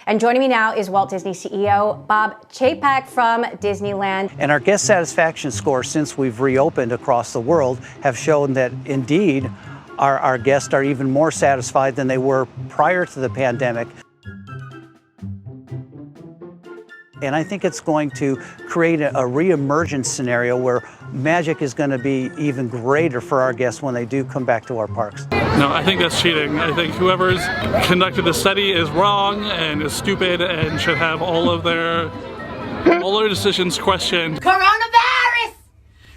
And joining me now is Walt Disney CEO Bob Chapek from Disneyland. And our guest satisfaction scores since we've reopened across the world have shown that indeed our guests are even more satisfied than they were prior to the pandemic. And I think it's going to create a re-emergence scenario where magic is going to be even greater for our guests when they do come back to our parks. No, I think that's cheating. I think whoever's conducted the study is wrong and is stupid and should have all their decisions questioned. Coronavirus!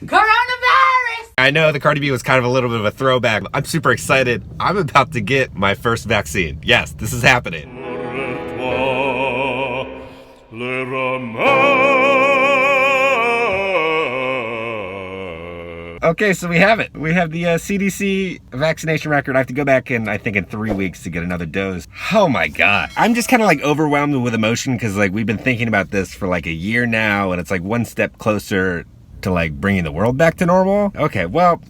Coronavirus! I know the Cardi B was kind of a little bit of a throwback. I'm super excited. I'm about to get my first vaccine. Yes, this is happening. Okay, so we have it. We have the CDC vaccination record. I have to go back in, I think, in 3 weeks to get another dose. Oh my God. I'm just kind of like overwhelmed with emotion because like we've been thinking about this for like a year now, and it's like one step closer to like bringing the world back to normal. Okay, well,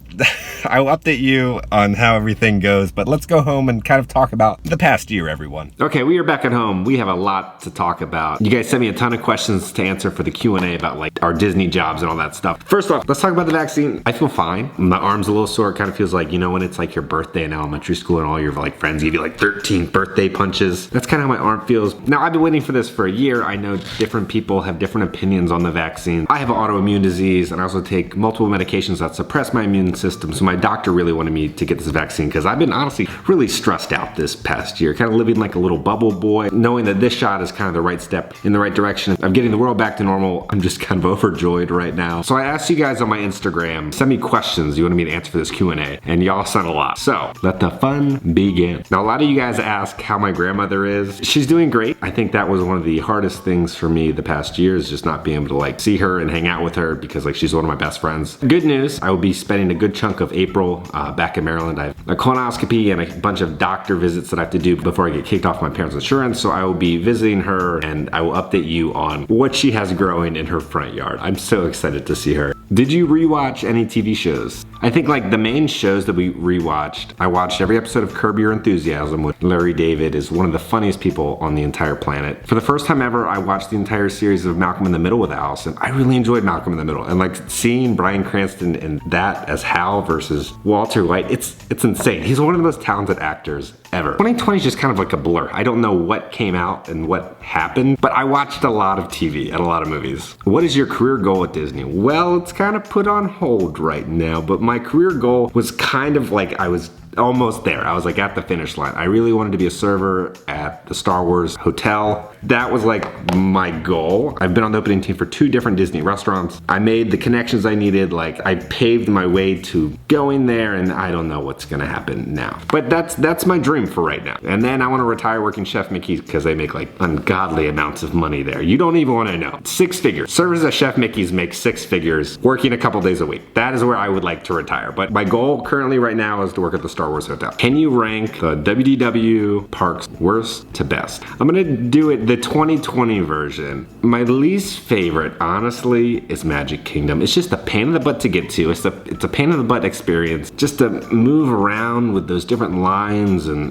I will update you on how everything goes, but let's go home and kind of talk about the past year, everyone. Okay, we are back at home. We have a lot to talk about. You guys sent me a ton of questions to answer for the Q&A about like our Disney jobs and all that stuff. First off, let's talk about the vaccine. I feel fine. My arm's a little sore. It kind of feels like, you know, when it's like your birthday in elementary school and all your like friends give you like 13 birthday punches. That's kind of how my arm feels. Now, I've been waiting for this for a year. I know different people have different opinions on the vaccine. I have an autoimmune disease, and I also take multiple medications that suppress my immune system. So my doctor really wanted me to get this vaccine because I've been honestly really stressed out this past year, kind of living like a little bubble boy, knowing that this shot is kind of the right step in the right direction of getting the world back to normal. I'm just kind of overjoyed right now. So I asked you guys on my Instagram, send me questions you wanted me to answer for this Q&A, and y'all sent a lot. So let the fun begin. Now, a lot of you guys ask how my grandmother is. She's doing great. I think that was one of the hardest things for me the past year is just not being able to like see her and hang out with her because like she's one of my best friends. Good news, I will be spending a good chunk of April back in Maryland. I have a colonoscopy and a bunch of doctor visits that I have to do before I get kicked off my parents' insurance. So I will be visiting her and I will update you on what she has growing in her front yard. I'm so excited to see her. Did you rewatch any TV shows? I think like the main shows that we rewatched, I watched every episode of Curb Your Enthusiasm with Larry David is one of the funniest people on the entire planet. For the first time ever, I watched the entire series of Malcolm in the Middle with Allison. I really enjoyed Malcolm in the Middle, and like seeing Bryan Cranston in that as Hal versus Walter White, it's insane. He's one of the most talented actors ever. 2020 is just kind of like a blur. I don't know what came out and what happened, but I watched a lot of TV and a lot of movies. What is your career goal at Disney? Well, it's kind of put on hold right now, but my career goal was kind of like I was almost there. I was like at the finish line. I really wanted to be a server at the Star Wars hotel. That was like my goal. I've been on the opening team for 2 different Disney restaurants. I made the connections I needed. Like I paved my way to going there, and I don't know what's gonna happen now. But that's my dream for right now. And then I want to retire working Chef Mickey's because they make like ungodly amounts of money there. You don't even want to know. 6 figures. Servers at Chef Mickey's make 6 figures working a couple days a week. That is where I would like to retire. But my goal currently right now is to work at the Star Wars hotel. Can you rank the WDW parks worst to best? I'm gonna do it the 2020 version. My least favorite, honestly, is Magic Kingdom. It's just a pain in the butt to get to. It's a pain in the butt experience just to move around with those different lines and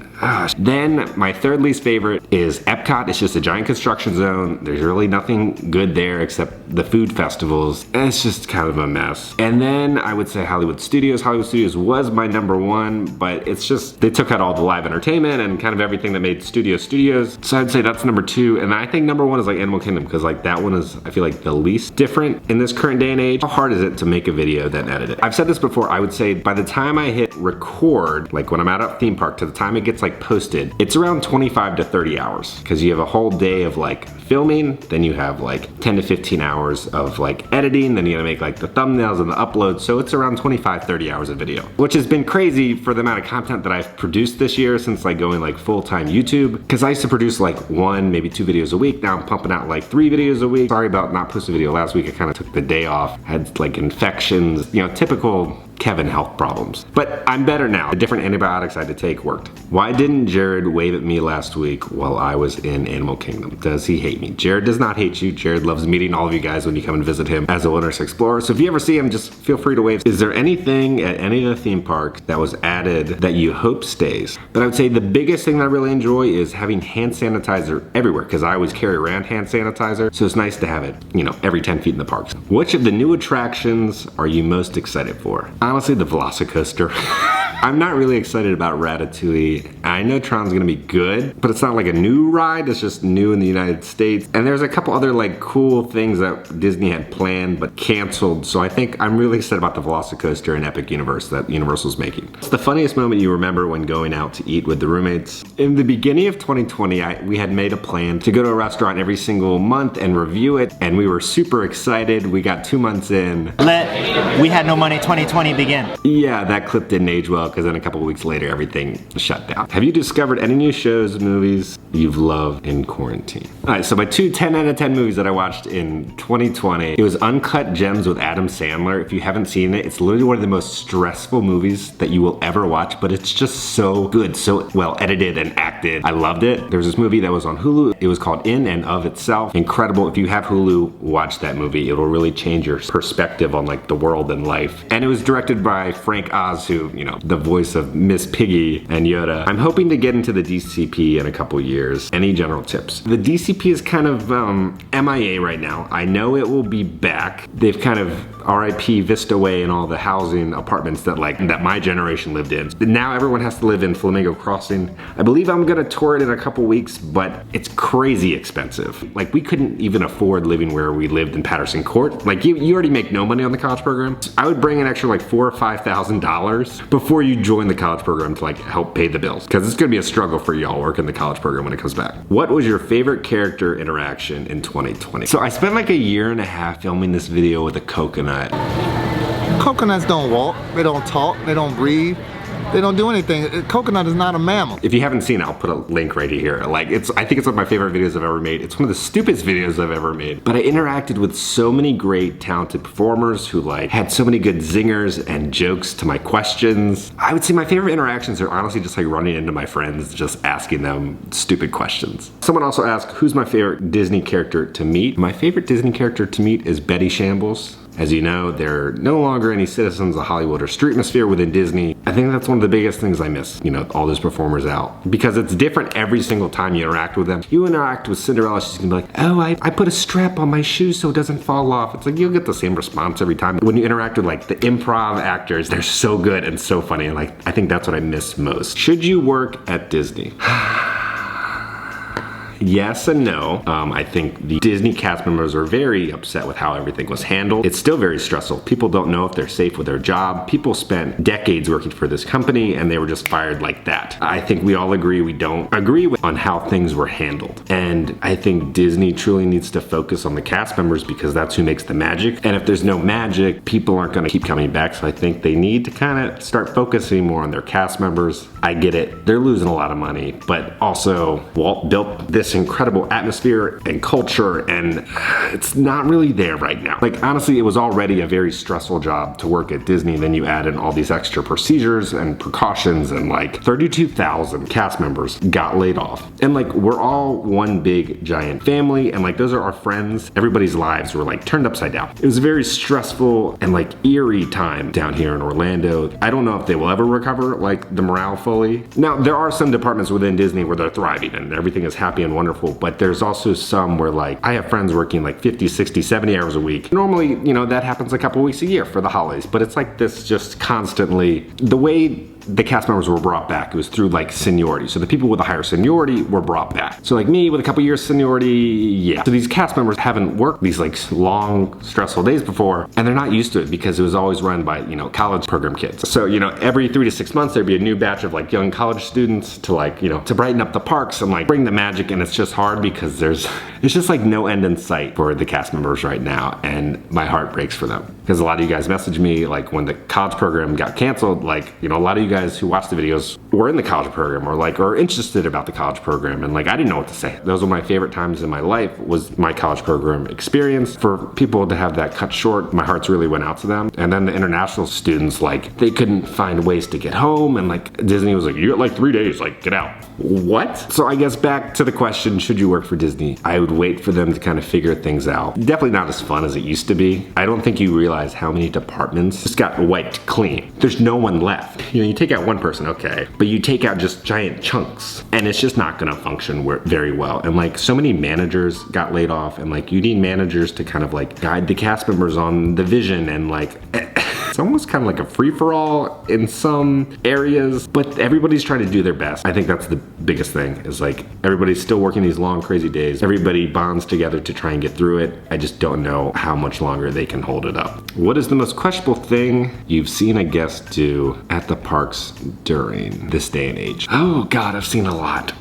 Then my third least favorite is Epcot. It's just a giant construction zone. There's really nothing good there except the food festivals. And it's just kind of a mess. And then I would say Hollywood Studios. Hollywood Studios was my #1, but it's just, they took out all the live entertainment and kind of everything that made studios. So I'd say that's #2. And I think #1 is like Animal Kingdom, because like that one is, I feel like, the least different in this current day and age. How hard is it to make a video then edit it? I've said this before, I would say by the time I hit record, like when I'm at a theme park, to the time it gets like posted, it's around 25 to 30 hours. Because you have a whole day of like filming, then you have like 10 to 15 hours of like editing, then you gotta make like the thumbnails and the upload. So it's around 25, 30 hours of video, which has been crazy for the amount of content that I've produced this year since like going like full-time YouTube. Because I used to produce like 1, maybe 2 videos a week. Now I'm pumping out like 3 videos a week. Sorry about not posting a video last week. I kind of took the day off. I had like infections, you know, typical Kevin health problems. But I'm better now. The different antibiotics I had to take worked. Why didn't Jared wave at me last week while I was in Animal Kingdom? Does he hate me? Jared does not hate you. Jared loves meeting all of you guys when you come and visit him as a wilderness explorer. So if you ever see him, just feel free to wave. Is there anything at any of the theme parks that was added that you hope stays? But I would say the biggest thing that I really enjoy is having hand sanitizer everywhere, because I always carry around hand sanitizer. So it's nice to have it, you know, every 10 feet in the parks. Which of the new attractions are you most excited for? Honestly, the Velocicoaster. I'm not really excited about Ratatouille. I know Tron's gonna be good, but it's not like a new ride, it's just new in the United States. And there's a couple other like cool things that Disney had planned but canceled. So I think I'm really excited about the Velocicoaster and Epic Universe that Universal's making. It's the funniest moment you remember when going out to eat with the roommates. In the beginning of 2020, we had made a plan to go to a restaurant every single month and review it, and we were super excited. We got 2 months in. Let We Had No Money 2020 begin. Yeah, that clip didn't age well, because then a couple of weeks later, everything shut down. Have you discovered any new shows, movies you've loved in quarantine? All right, so my two 10 out of 10 movies that I watched in 2020, it was Uncut Gems with Adam Sandler. If you haven't seen it, it's literally one of the most stressful movies that you will ever watch, but it's just so good, so well edited and acted. I loved it. There was this movie that was on Hulu. It was called In and of Itself. Incredible. If you have Hulu, watch that movie. It will really change your perspective on like the world and life. And it was directed by Frank Oz, who, you know, the voice of Miss Piggy and Yoda. I'm hoping to get into the DCP in a couple years. Any general tips? The DCP is kind of MIA right now. I know it will be back. They've kind of RIP Vista Way and all the housing apartments that my generation lived in. Now everyone has to live in Flamingo Crossing. I believe I'm gonna tour it in a couple weeks, but it's crazy expensive. Like, we couldn't even afford living where we lived in Patterson Court. Like, you already make no money on the college program. I would bring an extra like $4,000 or $5,000 before you join the college program to like help pay the bills, because it's gonna be a struggle for y'all working the college program when it comes back. What was your favorite character interaction in 2020? So I spent like a year and a half filming this video with a coconut. Coconuts don't walk, they don't talk, they don't breathe, they don't do anything. A coconut is not a mammal. If you haven't seen it, I'll put a link right here. Like, I think it's one of my favorite videos I've ever made. It's one of the stupidest videos I've ever made. But I interacted with so many great, talented performers who like had so many good zingers and jokes to my questions. I would say my favorite interactions are honestly just like running into my friends, just asking them stupid questions. Someone also asked, who's my favorite Disney character to meet? My favorite Disney character to meet is Betty Shambles. As you know, there are no longer any citizens of Hollywood or streetmosphere within Disney. I think that's one of the biggest things I miss, you know, all those performers out. Because it's different every single time you interact with them. You interact with Cinderella, she's gonna be like, oh, I put a strap on my shoe so it doesn't fall off. It's like, you'll get the same response every time. When you interact with like the improv actors, they're so good and so funny. And like, I think that's what I miss most. Should you work at Disney? Yes and no. I think the Disney cast members are very upset with how everything was handled. It's still very stressful. People don't know if they're safe with their job. People spent decades working for this company and they were just fired like that. I think we all agree we don't agree on how things were handled. And I think Disney truly needs to focus on the cast members, because that's who makes the magic. And if there's no magic, people aren't gonna keep coming back. So I think they need to kind of start focusing more on their cast members. I get it, they're losing a lot of money, but also Walt built this incredible atmosphere and culture, and it's not really there right now. Like, honestly, it was already a very stressful job to work at Disney. Then you add in all these extra procedures and precautions, and like 32,000 cast members got laid off. And like, we're all one big giant family, and like, those are our friends. Everybody's lives were like turned upside down. It was a very stressful and like eerie time down here in Orlando. I don't know if they will ever recover like the morale fully. Now, there are some departments within Disney where they're thriving and everything is happy and wonderful, but there's also some where like, I have friends working like 50, 60, 70 hours a week. Normally, you know, that happens a couple weeks a year for the holidays, but it's like this just constantly, the way the cast members were brought back, it was through like seniority. So the people with a higher seniority were brought back. So like me with a couple years seniority, yeah. So these cast members haven't worked these like long, stressful days before, and they're not used to it because it was always run by, you know, college program kids. So, you know, every 3 to 6 months, there'd be a new batch of like young college students to like, you know, to brighten up the parks and like bring the magic. And it's just hard because it's just like no end in sight for the cast members right now. And my heart breaks for them. Because a lot of you guys messaged me like when the college program got canceled, like, you know, a lot of you guys guys who watch the videos were in the college program or like are interested about the college program, and like I didn't know what to say. Those were my favorite times in my life, was my college program experience. For people to have that cut short, my hearts really went out to them. And then the international students, like they couldn't find ways to get home, and like Disney was like, you got like 3 days, like get out. What? So I guess back to the question, should you work for Disney? I would wait for them to kind of figure things out. Definitely not as fun as it used to be. I don't think you realize how many departments just got wiped clean. There's no one left. You know, you take out one person, okay, but you take out just giant chunks, and it's just not gonna function very well. And like so many managers got laid off, and like you need managers to kind of like guide the cast members on the vision, and like it's almost kind of like a free-for-all in some areas, but everybody's trying to do their best. I think that's the biggest thing, is like everybody's still working these long, crazy days. Everybody bonds together to try and get through it. I just don't know how much longer they can hold it up. What is the most questionable thing you've seen a guest do at the parks during this day and age? Oh God, I've seen a lot.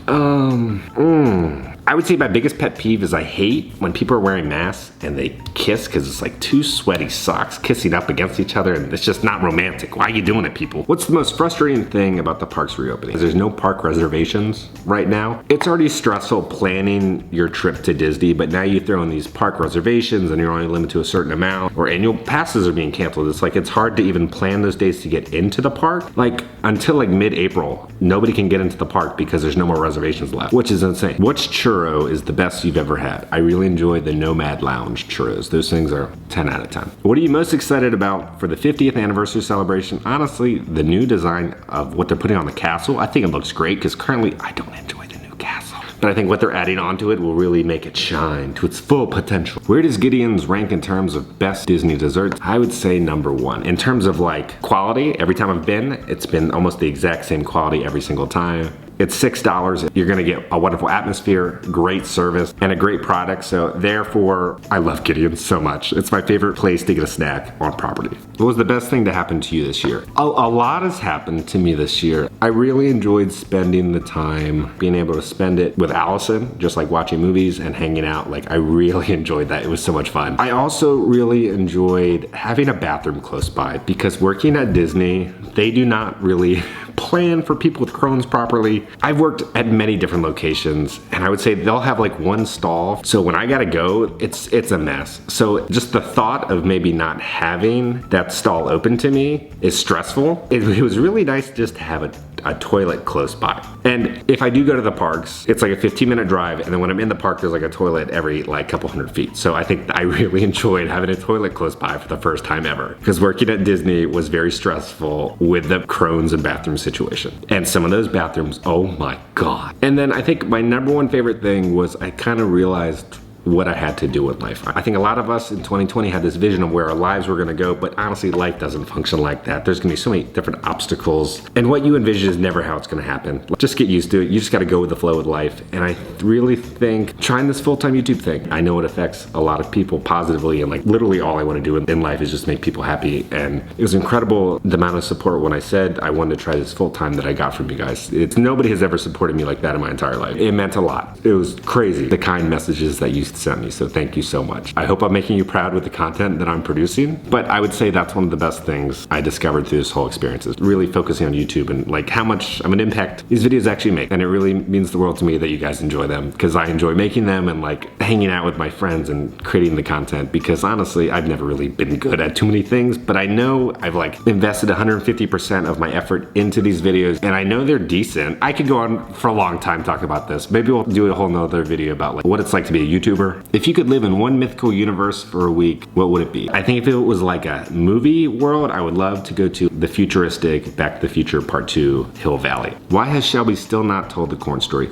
I would say my biggest pet peeve is I hate when people are wearing masks and they kiss, because it's like two sweaty socks kissing up against each other, and it's just not romantic. Why are you doing it, people? What's the most frustrating thing about the parks reopening? There's no park reservations right now. It's already stressful planning your trip to Disney, but now you throw in these park reservations and you're only limited to a certain amount, or annual passes are being canceled. It's like it's hard to even plan those days to get into the park. Like until like mid-April, nobody can get into the park because there's no more reservations left, which is insane. Whichchurro is the best you've ever had. I really enjoy the Nomad Lounge churros. Those things are 10 out of 10. What are you most excited about for the 50th anniversary celebration? Honestly, the new design of what they're putting on the castle, I think it looks great, because currently I don't enjoy the new castle. But I think what they're adding onto it will really make it shine to its full potential. Where does Gideon's rank in terms of best Disney desserts? I would say #1. In terms of like quality, every time I've been, it's been almost the exact same quality every single time. It's $6. You're gonna get a wonderful atmosphere, great service, and a great product. So therefore, I love Gideon's so much. It's my favorite place to get a snack on property. What was the best thing to happen to you this year? A lot has happened to me this year. I really enjoyed spending the time, being able to spend it with Allison, just like watching movies and hanging out. Like I really enjoyed that. It was so much fun. I also really enjoyed having a bathroom close by, because working at Disney, they do not really plan for people with Crohn's properly. I've worked at many different locations, and I would say they'll have like one stall. So when I gotta go, it's a mess. So just the thought of maybe not having that stall open to me is stressful. It was really nice just to have a toilet close by. And if I do go to the parks, it's like a 15-minute drive, and then when I'm in the park, there's like a toilet every like couple hundred feet. So I think I really enjoyed having a toilet close by for the first time ever, because working at Disney was very stressful with the Crohn's and bathroom situation. And some of those bathrooms, oh my God. And then I think my #1 favorite thing was I kind of realized what I had to do with life. I think a lot of us in 2020 had this vision of where our lives were gonna go, but honestly, life doesn't function like that. There's gonna be so many different obstacles, and what you envision is never how it's gonna happen. Just get used to it. You just gotta go with the flow with life. And I really think trying this full-time YouTube thing, I know it affects a lot of people positively, and like literally all I wanna do in life is just make people happy. And it was incredible the amount of support when I said I wanted to try this full-time that I got from you guys. Nobody has ever supported me like that in my entire life. It meant a lot. It was crazy, the kind messages that you sent me, so thank you so much. I hope I'm making you proud with the content that I'm producing, but I would say that's one of the best things I discovered through this whole experience, is really focusing on YouTube and like how much of an impact these videos actually make. And it really means the world to me that you guys enjoy them, because I enjoy making them and like hanging out with my friends and creating the content, because honestly, I've never really been good at too many things, but I know I've like invested 150% of my effort into these videos, and I know they're decent. I could go on for a long time talking about this. Maybe we'll do a whole nother video about like what it's like to be a YouTuber. If you could live in one mythical universe for a week, what would it be? I think if it was like a movie world, I would love to go to the futuristic Back to the Future Part 2 Hill Valley. Why has Shelby still not told the corn story?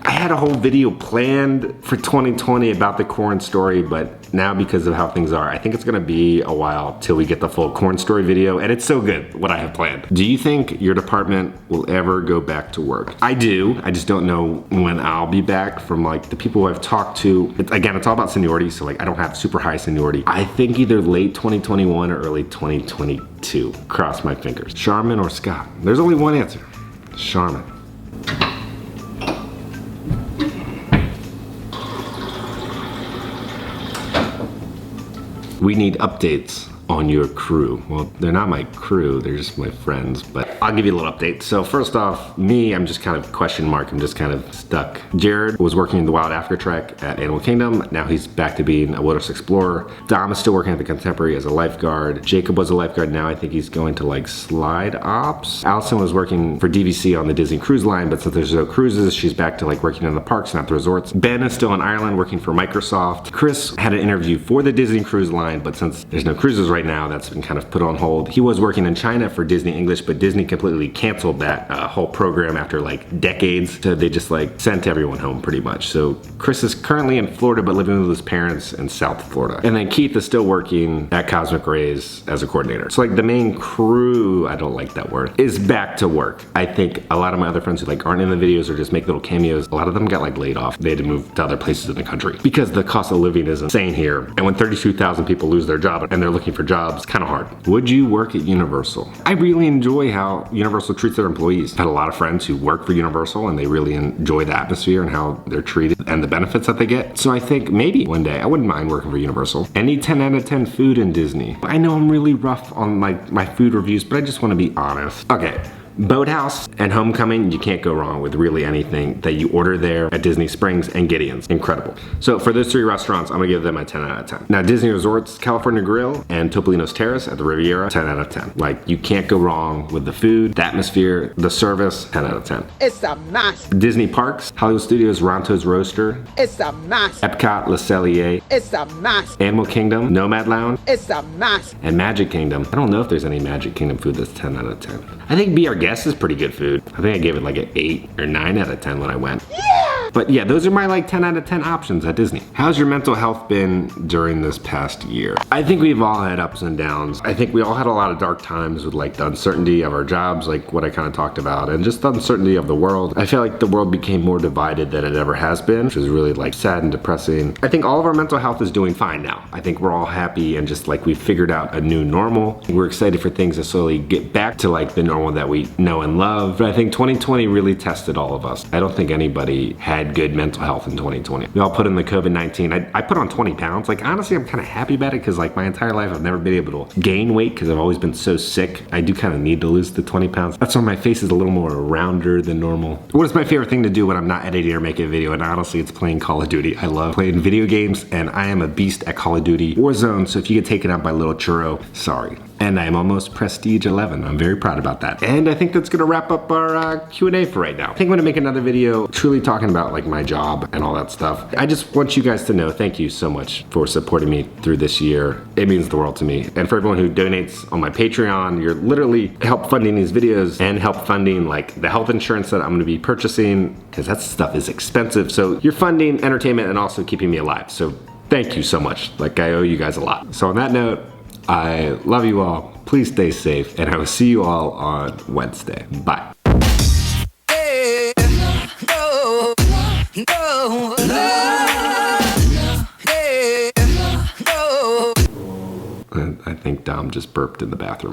I had a whole video planned for 2020 about the corn story, but now because of how things are, I think it's gonna be a while till we get the full corn story video, and it's so good what I have planned. Do you think your department will ever go back to work? I do. I just don't know when I'll be back. From like the people who I've talked to, again, it's all about seniority, so like I don't have super high seniority. I think either late 2021 or early 2022. Cross my fingers. Charmin or Scott? There's only one answer. Charmin. We need updates on your crew? Well, they're not my crew, they're just my friends, but I'll give you a little update. So first off, me, I'm just kind of question mark, I'm just kind of stuck. Jared was working in the Wild Africa Trek at Animal Kingdom. Now he's back to being a wilderness explorer. Dom is still working at the Contemporary as a lifeguard. Jacob was a lifeguard, now I think he's going to like slide ops. Allison was working for DVC on the Disney Cruise Line, but since there's no cruises, she's back to like working in the parks, not the resorts. Ben is still in Ireland working for Microsoft. Chris had an interview for the Disney Cruise Line, but since there's no cruises right now, that's been kind of put on hold. He was working in China for Disney English, but Disney completely canceled that whole program after like decades. So they just like sent everyone home pretty much. So Chris is currently in Florida, but living with his parents in South Florida. And then Keith is still working at Cosmic Rays as a coordinator. So like the main crew, I don't like that word, is back to work. I think a lot of my other friends who like aren't in the videos or just make little cameos, a lot of them got like laid off. They had to move to other places in the country because the cost of living is insane here. And when 32,000 people lose their job and they're looking for jobs, it's kind of hard. Would you work at Universal? I really enjoy how Universal treats their employees. I've had a lot of friends who work for Universal and they really enjoy the atmosphere and how they're treated and the benefits that they get. So I think maybe one day I wouldn't mind working for Universal. Any 10 out of 10 food in Disney. I know I'm really rough on my food reviews, but I just want to be honest. Okay. Boathouse and Homecoming, you can't go wrong with really anything that you order there at Disney Springs and Gideon's. Incredible. So for those three restaurants, I'm gonna give them a 10 out of 10. Now Disney Resorts, California Grill and Topolino's Terrace at the Riviera, 10 out of 10. Like you can't go wrong with the food, the atmosphere, the service, 10 out of 10. It's a mess. Disney Parks, Hollywood Studios, Ronto's Roaster. It's a mess. Epcot, Le Cellier. It's a mess. Animal Kingdom, Nomad Lounge. It's a mess. And Magic Kingdom. I don't know if there's any Magic Kingdom food that's 10 out of 10. I think Be Our Guest is pretty good food. I think I gave it like an 8 or 9 out of 10 when I went. Yeah! But yeah, those are my like 10 out of 10 options at Disney. How's your mental health been during this past year? I think we've all had ups and downs. I think we all had a lot of dark times with like the uncertainty of our jobs, like what I kind of talked about, and just the uncertainty of the world. I feel like the world became more divided than it ever has been, which is really like sad and depressing. I think all of our mental health is doing fine now. I think we're all happy and just like we've figured out a new normal. We're excited for things to slowly get back to like the normal that we know and love. But I think 2020 really tested all of us. I don't think anybody had good mental health in 2020. We all put in the COVID-19. I put on 20 pounds. Like honestly, I'm kind of happy about it because like my entire life I've never been able to gain weight because I've always been so sick. I do kind of need to lose the 20 pounds. That's why my face is a little more rounder than normal. What is my favorite thing to do when I'm not editing or making a video? And honestly, it's playing Call of Duty. I love playing video games and I am a beast at Call of Duty. Warzone, so if you get taken out by little churro, sorry. And I am almost Prestige 11. I'm very proud about that. And I think that's gonna wrap up our Q&A for right now. I think I'm gonna make another video truly talking about like my job and all that stuff. I just want you guys to know, thank you so much for supporting me through this year. It means the world to me. And for everyone who donates on my Patreon, you're literally help funding these videos and help funding like the health insurance that I'm gonna be purchasing because that stuff is expensive. So you're funding entertainment and also keeping me alive. So thank you so much. Like I owe you guys a lot. So on that note, I love you all. Please stay safe, and I will see you all on Wednesday. Bye. I think Dom just burped in the bathroom.